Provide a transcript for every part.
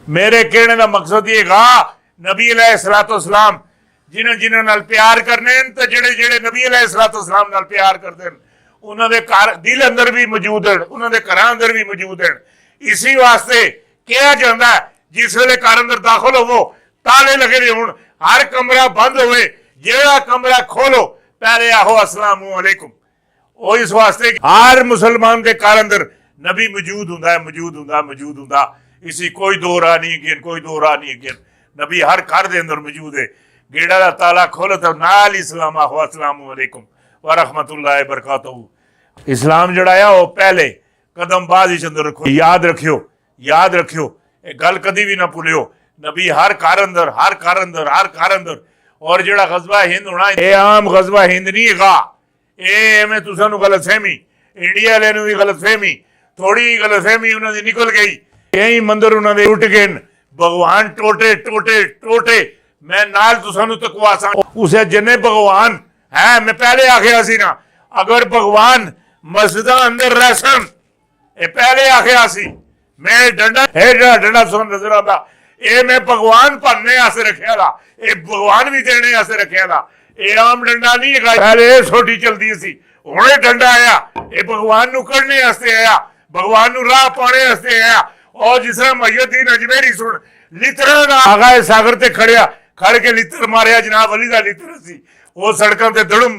मेरे कहने का मकसद ये गा नबी अलैहिस्सलाम जिन्हें जिन्हें नाल प्यार करने तो जेड़े जेड़े नबी अलैहिस्सलाम नाल प्यार करते हैं उन्होंने घर दिल अंदर भी मौजूद है, उन्होंने घर अंदर भी मौजूद है। इसी वास्ते कहा जाता है जिस वेले घर अंदर दाखिल होवो ताले लगे ने हुण हर कमरा बंद होवे, जेड़ा कमरा खोलो पहले आहो अस्सलाम वालेकुम। और इस वास्ते हर मुसलमान के घर अंदर नबी मौजूद हुंदा है, मौजूद हुंदा। इसी कोई दो राह नहीं है, कोई दो राह नहीं है। नबी हर घर के अंदर मौजूद है। गेड़ा का ताला खोलो तो नाल इस्लाम आहो अस्सलाम वालेकुम व रहमतुल्लाहि व बरकातहू। इस्लाम जड़ा है वो पहले कदम बाद ही अंदर रखो, याद रखियो ये गल कदी भी ना भुलियो। नबी हर घर अंदर और जड़ा गजवा हिंद होना ये आम गजवा हिंद नहीं है। एवें तुसां नूं गलत फहमी, इंडिया वाले नूं भी गलत फहमी, थोड़ी गलत फहमी उन्हां दी निकल गई। यही मंदिर उन्हां दे टुट गए, भगवान टोटे मैं नाल तुसां नूं तकवासा उसे जिन्ने भगवान है। मैं पहले आखिया सी ना अगर भगवान मस्जिद अंदर रहसन, ये पहले आखिया सी मैं डंडा सुन नजर आता ये मैं भगवान भरने वास्ते रखिया था, ये भगवान भी देने वास्ते रखिया था। ये आम डंडा नहीं है, पहले सोटी चलती सी हुणे डंडा आया, ये भगवान नूं कढ़ने वास्ते आया, भगवान नूं राह पाने वास्ते आया। और जिस तरह मुहियुद्दीन अजमेरी सुन लितरा दा आगा सागर ते खड़ के लितर मारिया जनाब अली दा लितर सी वो सड़कों ते धड़म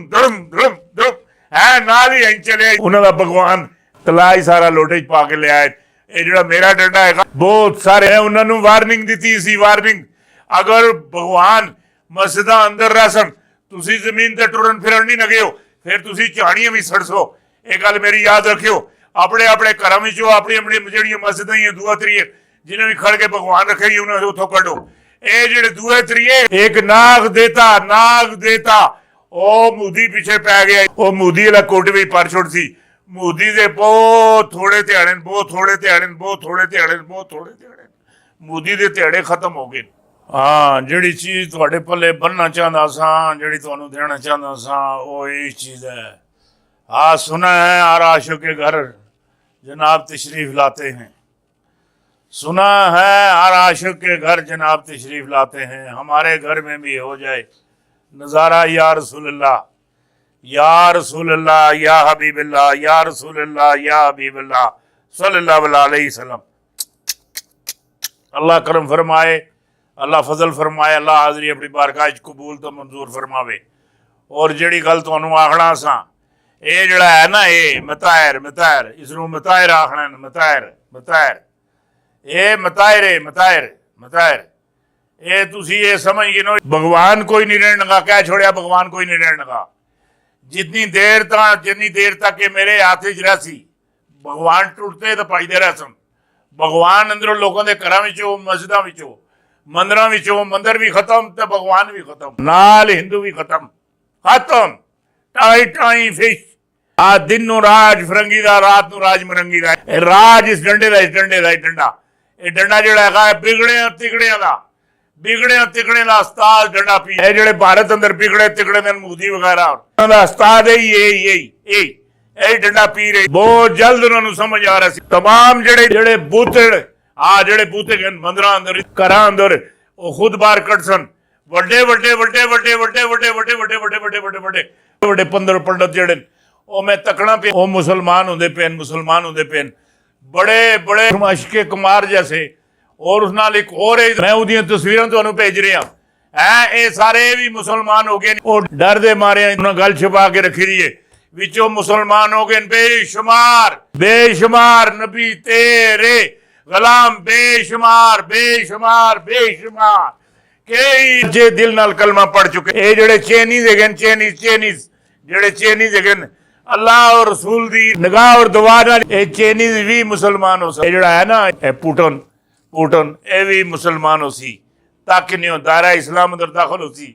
है नाल ही इंच चले उन्हां दा भगवान तलाई सारा लोटे च पा के ले आए। ये जिहड़ा मेरा डंडा है बहुत सारे है उन्हां नूं वार्निंग दी सी वार्निंग अगर भगवान मस्जिद अंदर रहसन तुसी जमीन ते टुरन फिरन नहीं लगे हो फिर तुसी झाड़ियां भी सड़सो। ये गल मेरी याद रखियो। अपने अपने घरों में अपनी अपनी जड़ियां मस्जिदां ही दुआ त्रिए जिन्हें भी खड़ के भगवान रखे उन्हें उतो कढ़ो। ये जेडे दुए त्रिए एक नाग देता ओ मोदी पीछे पै गया। ओ मोदी वाला कोट भी पर छुट सी मोदी दे बहुत थोड़े ध्याड़े मोदी दे ध्याड़े खत्म हो गए। हाँ जिहड़ी चीज तुहाडे पल्ले बनना चाहता सा जिहड़ी तुहानूं देना चाहता सा वो यही चीज है। हाँ सुना है हर आशिक के घर जनाब तशरीफ लाते हैं, सुना है हर आशिक के घर जनाब तशरीफ लाते हैं। हमारे घर में भी हो जाए नज़ारा या रसूलल्लाह या हबीबल्लाह या रसूलल्लाह या हबीबल्लाह सल्लल्लाहु अलैहि वसल्लम। अल्लाह करम फरमाए, अल्लाह फजल फरमाए, अल्लाह हाज़री अपनी बारगाह कबूल तो मंजूर फरमावे। और जिहड़ी गल तुहानूं आखना सा ये जड़ा है ना ये मतायर इसनूं मतायर आखना मतायर ये मतायर ये तुसी ये समझ गए नो भगवान कोई नहीं रहने लगा। क्या छोड़िया भगवान कोई नहीं रहने लगा। जितनी देर तक ये मेरे हाथ च रह सी भगवान टुटते तो पाईदे रह सन। भगवान अंदरों लोगों के घरों विचों मस्जिदां विचों मंदिरां विचों मंदिर भी खत्म तो भगवान भी खत्म नाल हिंदू भी खत्म टाई फिश। आ दिन नूं राज फरंगी दा रात नूं राज मरंगी दा राज इस डंडे दा ये डंडा जिहड़ा है बिगड़िया तिगड़े दा उस्ताद डंडा पी है। जिहड़े भारत अंदर बिगड़े तिगड़े ने मोदी वगैरह दा उस्ताद यही डंडा पी रहे। बहुत जल्द उन्होंने समझ आ रहा सी तमाम जिहड़े बूते मंदिरां अंदर घरां अंदर वो खुद बाहर कढसन ਵੱਡੇ पंडित जिहड़े ਉਹ मैं तकना पे वो मुसलमान होंदे पे बड़े आशिके कुमार जैसे। और उस नाल एक और मैं उहदियां तस्वीरां तुहानूं भेज रहा है। ये सारे भी मुसलमान हो गए और डर दे मारे उन्हां गल छुपा के रखी रही है विचों मुसलमान हो गए बेशुमार नबी तेरे गुलाम बेशुमार के दिल नाल कलमा पढ़ चुके। ये जेडे चेनीज है अल्लाह और रसूल दी निगाह और दुआ नाल ये चेनीज भी मुसलमान हो सकते। जेड़ा है ना पुटन ये भी मुसलमान हो सी ताकि नहीं दायरा इस्लाम अंदर दाखिल हो सी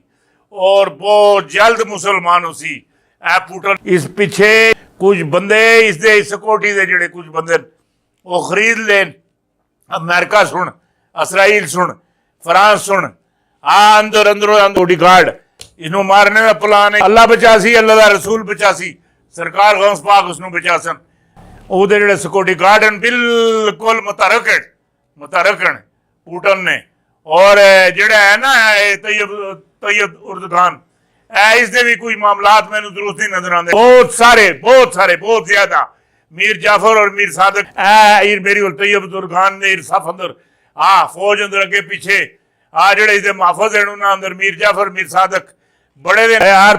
और बहुत जल्द मुसलमान हो सी। पुटन इस पिछे कुछ बंदे इसदे सिक्योरिटी दे जेडे कुछ बंदे वो खरीद लेन। अमेरिका सुन, इसराइल सुन, फ्रांस सुन अंदरों बॉडीगार्ड इसनों मारने का प्लान है। अल्लाह बचासी अल्लाह दा रसूल बचासी सरकार गौस पाक उसनों बचासन। ਉਹਦੇ ਜਿਹੜੇ ਸਿਕਿਉਰਿਟੀ ਗਾਰਡ ਹਨ ਬਿਲਕੁਲ ਮੁਤਰਕਣ पुटन ने और ਜਿਹੜਾ है ना तैयब उर्दगान इसके भी कोई मामलात मैंने दुरुस्त नहीं नजर आते बहुत सारे बहुत ज्यादा मीर जाफर और मीर सादक मेरी तैयब उर्दगान ने सफ अंदर फौज अंदर अगे पीछे ਜਿਹੜੇ इसके माफज हैं उन्होंने अंदर मीर जाफर मीर सादक बड़े दिन हर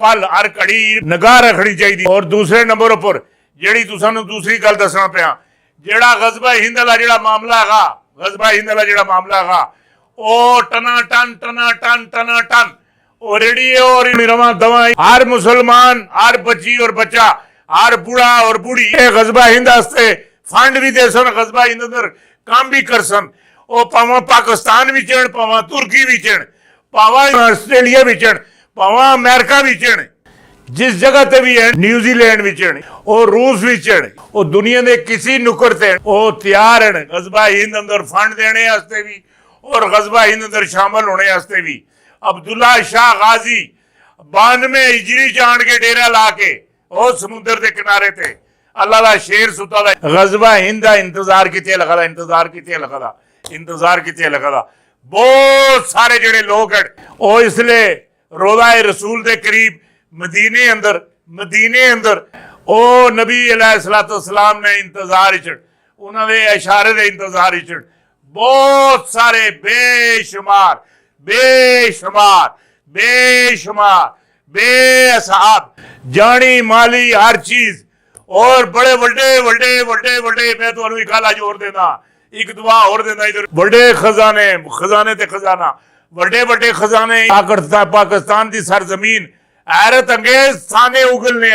पल हर घड़ी निगाह रखनी चाहिए। और दूसरे नंबर पर ਜਿਹੜੀ ਤੁਹਾਨੂੰ दूसरी गल दसना ਪਿਆ ਜਿਹੜਾ ਗਜ਼ਬਾ ਹਿੰਦ ਵਾਲਾ ਜਿਹੜਾ ਮਾਮਲਾ ਹੈਗਾ गज़बा हिंद वाला ਜਿਹੜਾ मामला है ਉਹ टना और रेडियो और रवा दवा हर मुसलमान हर बच्ची और बच्चा हर बूढ़ा और बूढ़ी गज़बा हिंद वास्ते फंड भी दे सन गज़बा हिंद अंदर काम भी कर सन ਉਹ ਭਾਵੇਂ पाकिस्तान भी चढ़ ਭਾਵੇਂ तुर्की भी चढ़ ਭਾਵੇਂ ਆਸਟ੍ਰੇਲੀਆ भी चढ़ ਭਾਵੇਂ अमेरिका भी चढ़ जिस जगह ते भी है न्यूजीलैंड भी चढ़ और रूस भी चढ़ और दुनिया के किसी नुकर ते तैयार हैं गज़बा हिंद अंदर फंड देने वास्ते भी और गज़बा हिंद अंदर शामिल होने वास्ते भी। अब्दुल्ला शाह गाजी 92 हिजरी जान के डेरा ला के और समुद्र के किनारे थे अल्लाह का शेर सुता था गज़बा हिंद का इंतजार कितने लगा था बहुत सारे ਜਿਹੜੇ लोग हैं ਉਹ इसलिए रोज़ा रसूल के करीब मदीने अंदर ਉਹ नबी अलैहिस्सलाम ने इंतजार उन्होंने इशारे के इंतजार बहुत सारे बेशुमार बेअसाब जानी माली हर चीज और बड़े बड़े मैं तो एक गल जोर देना एक दुआ और देना इधर बड़े खजाने ते खजाना बड़े खजाने पाकिस्तान की सरजमीन हैरत अंगेज थाने उगलने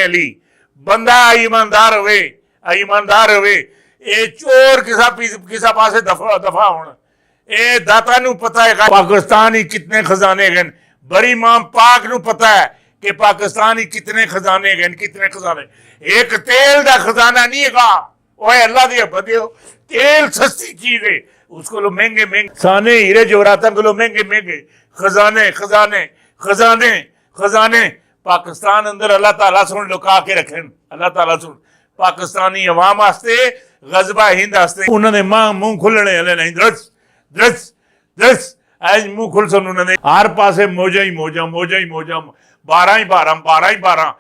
अली बंदा ईमानदार होवे ये चोर किसा पासे दफा होना ये दाता नू पता है पाकिस्तान ही कितने खजाने हैं बड़ी इमाम पाक नू पता है कि पाकिस्तान ही कितने खजाने एक तेल का खजाना नहीं है अल्लाह दे बंदे तेल सस्ती चीज है उसको लो महंगे साने हीरे जवाहरात को लो महंगे खजाने पाकिस्तान अंदर अल्लाह ताला सुन लुका के रखें अल्लाह ताला सुन पाकिस्तानी अवाम वास्ते गज़बा हिंद वास्ते उन्होंने मुंह खुलने वाले नहीं दस आज मुंह खुल सन उन्होंने हर पासे मौजा ही मौजा 12 ही 12